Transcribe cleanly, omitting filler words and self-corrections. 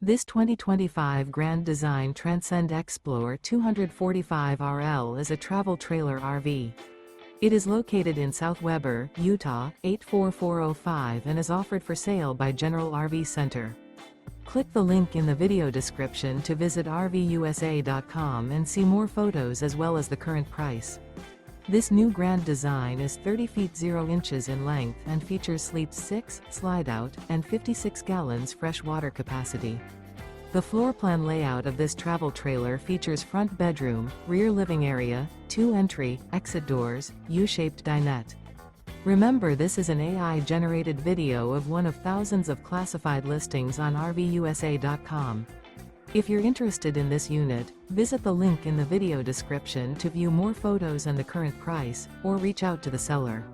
This 2025 Grand Design Transcend Xplor 245RL is a travel trailer RV. It is located in South Weber, Utah, 84405 and is offered for sale by General RV Center. Click the link in the video description to visit RVUSA.com and see more photos as well as the current price. This new Grand Design is 30 feet 0 inches in length and features sleeps 6, slide-out, and 56 gallons fresh water capacity. The floor plan layout of this travel trailer features front bedroom, rear living area, 2 entry, exit doors, U-shaped dinette. Remember, this is an AI-generated video of one of thousands of classified listings on RVUSA.com. If you're interested in this unit, visit the link in the video description to view more photos and the current price, or reach out to the seller.